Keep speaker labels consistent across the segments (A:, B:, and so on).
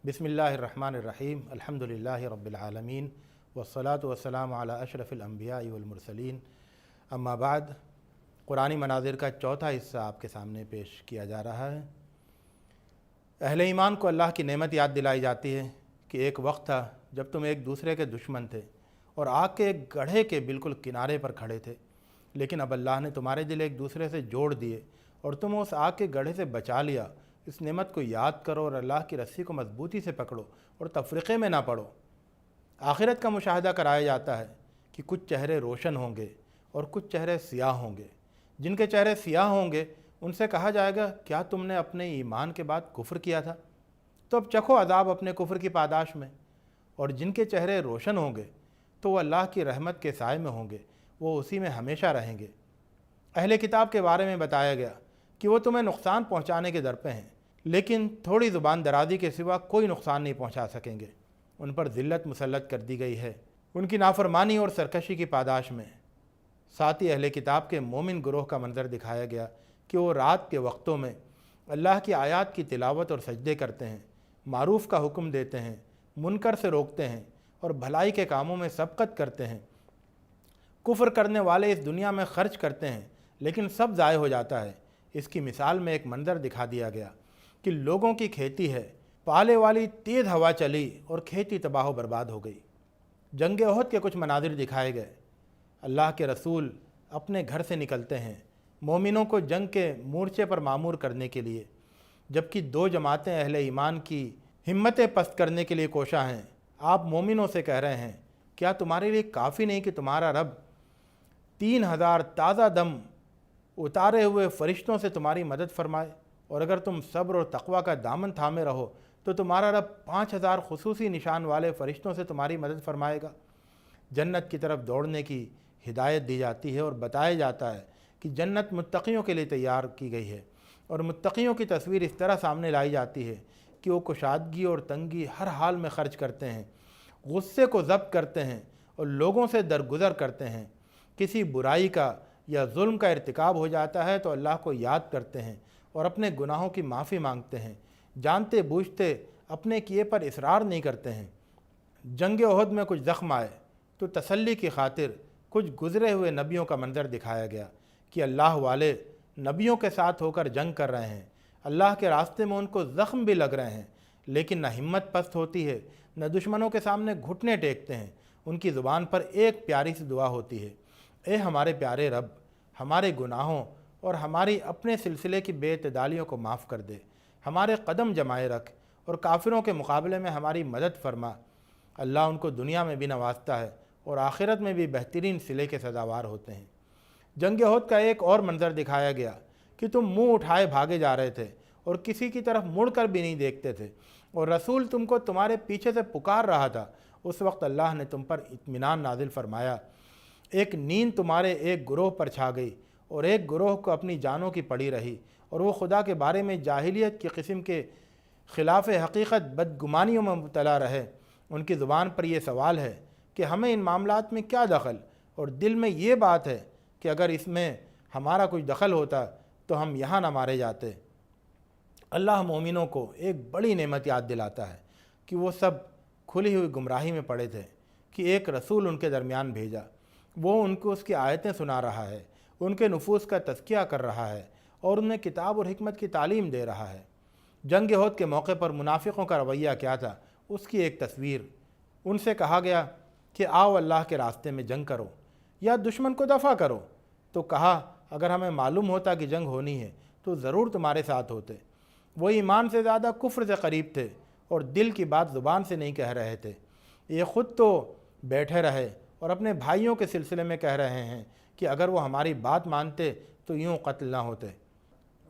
A: बिस्मिल्लाहिर्रहमानिर्रहीम अल्हम्दुलिल्लाहि रब्बिल आलमीन वस्सलातु वस्सलामु अला अशरफिल अंबियाइ वल मुरसलीन अम्मा बाद। कुरानी मनाज़िर का चौथा हिस्सा आपके सामने पेश किया जा रहा है। अहले ईमान को अल्लाह की नेमत याद दिलाई जाती है कि एक वक्त था जब तुम एक दूसरे के दुश्मन थे और आग के एक गड्ढे के बिल्कुल किनारे पर खड़े थे, लेकिन अब अल्लाह ने तुम्हारे दिल एक दूसरे से जोड़ दिए और तुम उस आग के गड्ढे से बचा लिया। इस नेमत को याद करो और अल्लाह की रस्सी को मजबूती से पकड़ो और तफरीक़े में ना पड़ो। आखिरत का मुशाहिदा कराया जाता है कि कुछ चेहरे रोशन होंगे और कुछ चेहरे सियाह होंगे। जिनके चेहरे सियाह होंगे उनसे कहा जाएगा, क्या तुमने अपने ईमान के बाद कुफ्र किया था? तो अब चखो अजाब अपने कुफ्र की पादाश में। और जिनके चेहरे रोशन होंगे तो वो अल्लाह की रहमत के साए में होंगे, वो उसी में हमेशा रहेंगे। अहले किताब के बारे में बताया गया कि वो तुम्हें नुकसान पहुँचाने के दर पे हैं, लेकिन थोड़ी ज़ुबान दराजी के सिवा कोई नुकसान नहीं पहुँचा सकेंगे। उन पर ज़िल्लत मुसल्लत कर दी गई है उनकी नाफरमानी और सरकशी की पादाश में। साथ ही अहले किताब के मोमिन गुरोह का मंजर दिखाया गया कि वो रात के वक्तों में अल्लाह की आयात की तिलावत और सजदे करते हैं, मारूफ़ का हुक्म देते हैं, मुनकर से रोकते हैं और भलाई के कामों में सबकत करते हैं। कुफ्र करने वाले इस दुनिया में खर्च करते हैं लेकिन सब ज़ाय हो जाता है। इसकी मिसाल में एक मंजर दिखा दिया गया कि लोगों की खेती है, पाले वाली तेज़ हवा चली और खेती तबाह बर्बाद हो गई। जंग ओहद के कुछ मनाजिर दिखाए गए। अल्लाह के रसूल अपने घर से निकलते हैं मोमिनों को जंग के मोर्चे पर मामूर करने के लिए, जबकि दो जमातें अहले ईमान की हिम्मतें पस्त करने के लिए कोशा हैं। आप मोमिनों से कह रहे हैं, क्या तुम्हारे लिए काफ़ी नहीं कि तुम्हारा रब 3000 ताज़ा दम उतारे हुए फ़रिश्तों से तुम्हारी मदद फरमाए? और अगर तुम सब्र और तक़वा का दामन थामे रहो तो तुम्हारा रब 5000 खुसूसी निशान वाले फ़रिश्तों से तुम्हारी मदद फरमाएगा। जन्नत की तरफ दौड़ने की हिदायत दी जाती है और बताया जाता है कि जन्नत मुत्तक़ियों के लिए तैयार की गई है। और मुत्तक़ियों की तस्वीर इस तरह सामने लाई जाती है कि वो कुशादगी और तंगी हर हाल में ख़र्च करते हैं, गुस्से को ज़ब्त करते हैं और लोगों से दरगुज़र करते हैं। किसी बुराई का या जुल्म का इर्तिकाब हो जाता है तो अल्लाह को याद करते हैं और अपने गुनाहों की माफ़ी मांगते हैं। जानते बूझते अपने किए पर इसरार नहीं करते हैं। जंग ओहद में कुछ ज़ख्म आए तो तसल्ली की खातिर कुछ गुज़रे हुए नबियों का मंजर दिखाया गया कि अल्लाह वाले नबियों के साथ होकर जंग कर रहे हैं। अल्लाह के रास्ते में उनको ज़ख्म भी लग रहे हैं, लेकिन न हिम्मत पस्त होती है, न दुश्मनों के सामने घुटने टेकते हैं। उनकी ज़ुबान पर एक प्यारी सी दुआ होती है, ए हमारे प्यारे रब, हमारे गुनाहों और हमारी अपने सिलसिले की बेइत्तेदालियों को माफ़ कर दे, हमारे कदम जमाए रख और काफिरों के मुकाबले में हमारी मदद फरमा। अल्लाह उनको दुनिया में भी नवाजता है और आखिरत में भी बेहतरीन सिले के सजावार होते हैं। जंग ओहद का एक और मंजर दिखाया गया कि तुम मुंह उठाए भागे जा रहे थे और किसी की तरफ मुड़कर भी नहीं देखते थे और रसूल तुमको तुम्हारे पीछे से पुकार रहा था। उस वक्त अल्लाह ने तुम पर इत्मीनान नाजिल फरमाया। एक नींद तुम्हारे एक ग्रोह पर छा गई और एक ग्रोह को अपनी जानों की पड़ी रही और वो खुदा के बारे में जाहिलियत की किस्म के ख़िलाफ़ हकीकत बदगुमानियों में मुब्तला रहे। उनकी ज़ुबान पर यह सवाल है कि हमें इन मामलात में क्या दखल, और दिल में ये बात है कि अगर इसमें हमारा कुछ दखल होता तो हम यहाँ ना मारे जाते। अल्लाह मोमिनों को एक बड़ी नेमत याद दिलाता है कि वो सब खुली हुई गुमराही में पड़े थे कि एक रसूल उनके दरमियान भेजा। वो उनको उसकी आयतें सुना रहा है, उनके नफूस का तज़किया कर रहा है और उन्हें किताब और हिकमत की तालीम दे रहा है। जंग ओहद के मौके पर मुनाफिकों का रवैया क्या था, उसकी एक तस्वीर। उनसे कहा गया कि आओ अल्लाह के रास्ते में जंग करो या दुश्मन को दफ़ा करो। तो कहा, अगर हमें मालूम होता कि जंग होनी है तो ज़रूर तुम्हारे साथ होते। वो ईमान से ज़्यादा कुफ्र से करीब थे और दिल की बात ज़ुबान से नहीं कह रहे थे। ये ख़ुद तो बैठे रहे और अपने भाइयों के सिलसिले में कह रहे हैं कि अगर वो हमारी बात मानते तो यूँ कत्ल ना होते।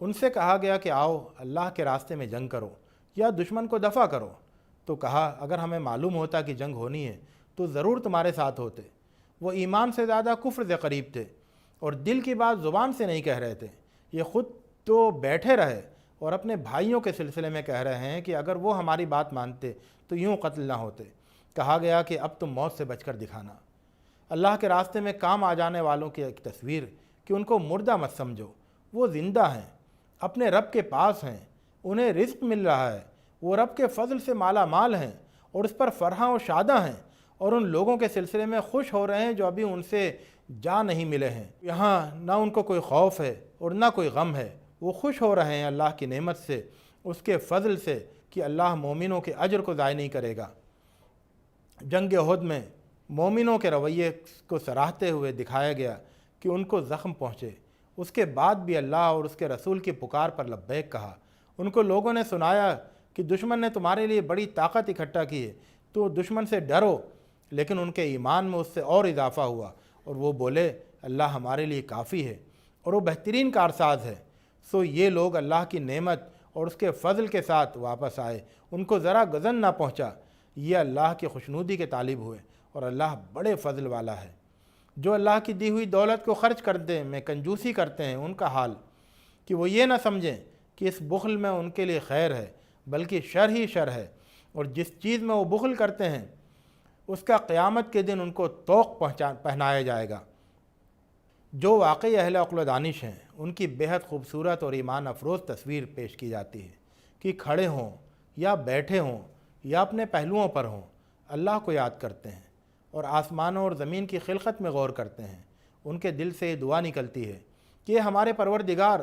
A: उनसे कहा गया कि आओ अल्लाह के रास्ते में जंग करो या दुश्मन को दफ़ा करो। तो कहा, अगर हमें मालूम होता कि जंग होनी है तो ज़रूर तुम्हारे साथ होते। वो ईमान से ज़्यादा कुफ्र से करीब थे और दिल की बात ज़ुबान से नहीं कह रहे थे। ये ख़ुद तो बैठे रहे और अपने भाइयों के सिलसिले में कह रहे हैं कि अगर वो हमारी बात मानते तो यूँ कत्ल ना होते। कहा गया कि अब तुम मौत से बचकर दिखाना। अल्लाह के रास्ते में काम आ जाने वालों की एक तस्वीर कि उनको मुर्दा मत समझो, वो ज़िंदा हैं, अपने रब के पास हैं, उन्हें रिज़्क़ मिल रहा है, وہ رب کے فضل سے مالا مال ہیں اور اس پر فرحاں و شاداں ہیں، اور ان لوگوں کے سلسلے میں خوش ہو رہے ہیں جو ابھی ان سے جا نہیں ملے ہیں۔ یہاں نہ ان کو کوئی خوف ہے اور نہ کوئی غم ہے، وہ خوش ہو رہے ہیں اللہ کی نعمت سے، اس کے فضل سے کہ اللہ مومنوں کے اجر کو ضائع نہیں کرے گا۔ جنگ احد میں مومنوں کے رویے کو سراہتے ہوئے دکھایا گیا کہ ان کو زخم پہنچے، اس کے بعد بھی اللہ اور اس کے رسول کی پکار پر لبیک کہا۔ ان کو لوگوں نے سنایا کہ دشمن نے تمہارے لیے بڑی طاقت اکٹھا کی ہے، تو دشمن سے ڈرو، لیکن ان کے ایمان میں اس سے اور اضافہ ہوا اور وہ بولے اللہ ہمارے لیے کافی ہے اور وہ بہترین کارساز ہے۔ سو یہ لوگ اللہ کی نعمت اور اس کے فضل کے ساتھ واپس آئے، ان کو ذرا غضن نہ پہنچا، یہ اللہ کی خوشنودی کے طالب ہوئے، اور اللہ بڑے فضل والا ہے۔ جو اللہ کی دی ہوئی دولت کو خرچ کرتے میں کنجوسی کرتے ہیں، ان کا حال کہ وہ یہ نہ سمجھیں کہ اس بخل میں ان کے لیے خیر ہے، بلکہ شر ہی شر ہے، اور جس چیز میں وہ بخل کرتے ہیں اس کا قیامت کے دن ان کو طوق پہنایا جائے گا۔ جو واقعی اہل عقل و دانش ہیں ان کی بہت خوبصورت اور ایمان افروز تصویر پیش کی جاتی ہے کہ کھڑے ہوں یا بیٹھے ہوں یا اپنے پہلوؤں پر ہوں، اللہ کو یاد کرتے ہیں اور آسمانوں اور زمین کی خلقت میں غور کرتے ہیں۔ ان کے دل سے یہ دعا نکلتی ہے کہ ہمارے پروردگار،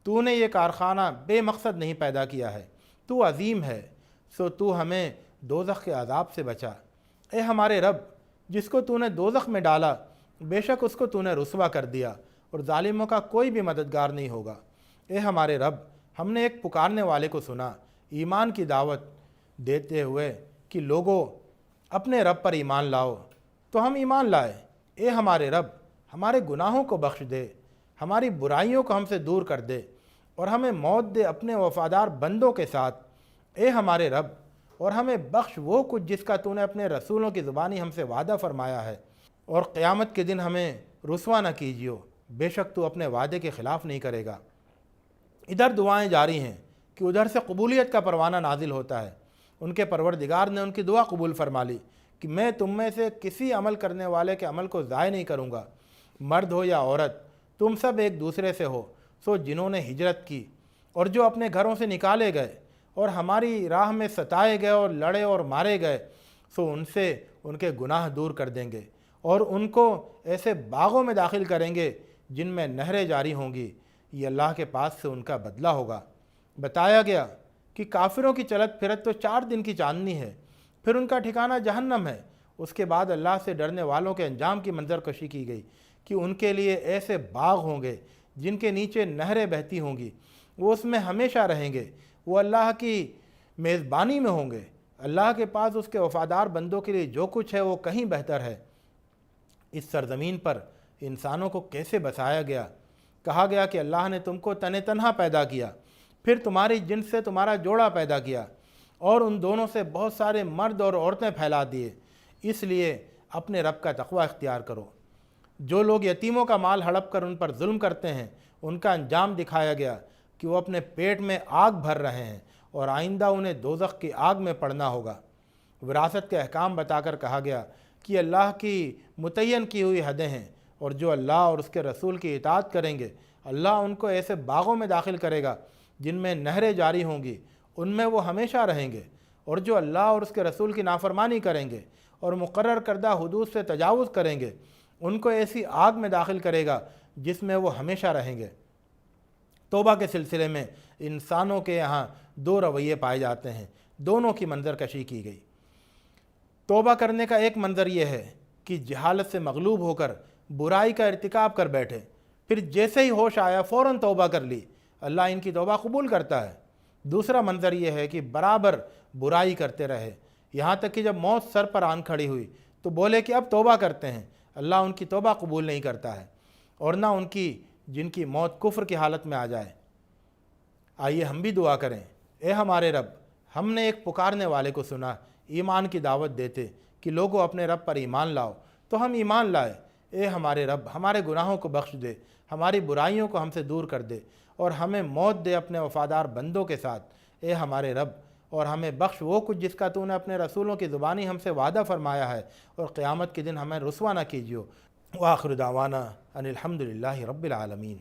A: تو نے یہ کارخانہ بے مقصد نہیں پیدا کیا ہے، تو عظیم ہے، سو تو ہمیں دوزخ کے عذاب سے بچا۔ اے ہمارے رب، جس کو تو نے دوزخ میں ڈالا، بے شک اس کو تو نے رسوا کر دیا، اور ظالموں کا کوئی بھی مددگار نہیں ہوگا۔ اے ہمارے رب، ہم نے ایک پکارنے والے کو سنا، ایمان کی دعوت دیتے ہوئے کہ لوگوں اپنے رب پر ایمان لاؤ، تو ہم ایمان لائے۔ اے ہمارے رب، ہمارے گناہوں کو بخش دے، ہماری برائیوں کو ہم سے دور کر دے، اور ہمیں موت دے اپنے وفادار بندوں کے ساتھ۔ اے ہمارے رب، اور ہمیں بخش وہ کچھ جس کا تو نے اپنے رسولوں کی زبانی ہم سے وعدہ فرمایا ہے، اور قیامت کے دن ہمیں رسوا نہ کیجیو، بے شک تو اپنے وعدے کے خلاف نہیں کرے گا۔ ادھر دعائیں جاری ہیں کہ ادھر سے قبولیت کا پروانہ نازل ہوتا ہے۔ ان کے پروردگار نے ان کی دعا قبول فرما لی کہ میں تم میں سے کسی عمل کرنے والے کے عمل کو ضائع نہیں کروں گا، مرد ہو یا عورت، تم سب ایک دوسرے سے ہو۔ سو جنہوں نے ہجرت کی اور جو اپنے گھروں سے نکالے گئے اور ہماری راہ میں ستائے گئے اور لڑے اور مارے گئے، سو ان سے ان کے گناہ دور کر دیں گے اور ان کو ایسے باغوں میں داخل کریں گے جن میں نہریں جاری ہوں گی، یہ اللہ کے پاس سے ان کا بدلہ ہوگا۔ بتایا گیا کہ کافروں کی چلت پھرت تو 4 دن کی چاندنی ہے، پھر ان کا ٹھکانہ جہنم ہے۔ اس کے بعد اللہ سے ڈرنے والوں کے انجام کی منظر کشی کی گئی کہ ان کے لیے ایسے باغ ہوں گے جن کے نیچے نہریں بہتی ہوں گی، وہ اس میں ہمیشہ رہیں گے، وہ اللہ کی میزبانی میں ہوں گے۔ اللہ کے پاس اس کے وفادار بندوں کے لیے جو کچھ ہے وہ کہیں بہتر ہے۔ اس سرزمین پر انسانوں کو کیسے بسایا گیا؟ کہا گیا کہ اللہ نے تم کو تن تنہا پیدا کیا، پھر تمہاری جنس سے تمہارا جوڑا پیدا کیا، اور ان دونوں سے بہت سارے مرد اور عورتیں پھیلا دیے، اس لیے اپنے رب کا تقوی اختیار کرو۔ جو لوگ یتیموں کا مال ہڑپ کر ان پر ظلم کرتے ہیں، ان کا انجام دکھایا گیا کہ وہ اپنے پیٹ میں آگ بھر رہے ہیں اور آئندہ انہیں دوزخ کی آگ میں پڑنا ہوگا۔ وراثت کے احکام بتا کر کہا گیا کہ اللہ کی متعین کی ہوئی حدیں ہیں، اور جو اللہ اور اس کے رسول کی اطاعت کریں گے، اللہ ان کو ایسے باغوں میں داخل کرے گا جن میں نہریں جاری ہوں گی، ان میں وہ ہمیشہ رہیں گے، اور جو اللہ اور اس کے رسول کی نافرمانی کریں گے اور مقرر کردہ حدود سے تجاوز کریں گے، ان کو ایسی آگ میں داخل کرے گا جس میں وہ ہمیشہ رہیں گے۔ توبہ کے سلسلے میں انسانوں کے یہاں 2 رویے پائے جاتے ہیں، دونوں کی منظر کشی کی گئی۔ توبہ کرنے کا ایک منظر یہ ہے کہ جہالت سے مغلوب ہو کر برائی کا ارتکاب کر بیٹھے، پھر جیسے ہی ہوش آیا فوراً توبہ کر لی، اللہ ان کی توبہ قبول کرتا ہے۔ دوسرا منظر یہ ہے کہ برابر برائی کرتے رہے، یہاں تک کہ جب موت سر پر آن کھڑی ہوئی تو بولے کہ اب توبہ کرتے ہیں، اللہ ان کی توبہ قبول نہیں کرتا ہے، اور نہ ان کی جن کی موت کفر کی حالت میں آ جائے۔ آئیے ہم بھی دعا کریں، اے ہمارے رب، ہم نے ایک پکارنے والے کو سنا، ایمان کی دعوت دیتے کہ لوگوں اپنے رب پر ایمان لاؤ، تو ہم ایمان لائے۔ اے ہمارے رب، ہمارے گناہوں کو بخش دے، ہماری برائیوں کو ہم سے دور کر دے، اور ہمیں موت دے اپنے وفادار بندوں کے ساتھ۔ اے ہمارے رب، اور ہمیں بخش وہ کچھ جس کا تو نے اپنے رسولوں کی زبانی ہم سے وعدہ فرمایا ہے، اور قیامت کے دن ہمیں رسوا نہ کیجیو۔ وآخر دعوانا ان الحمد للہ رب العالمین۔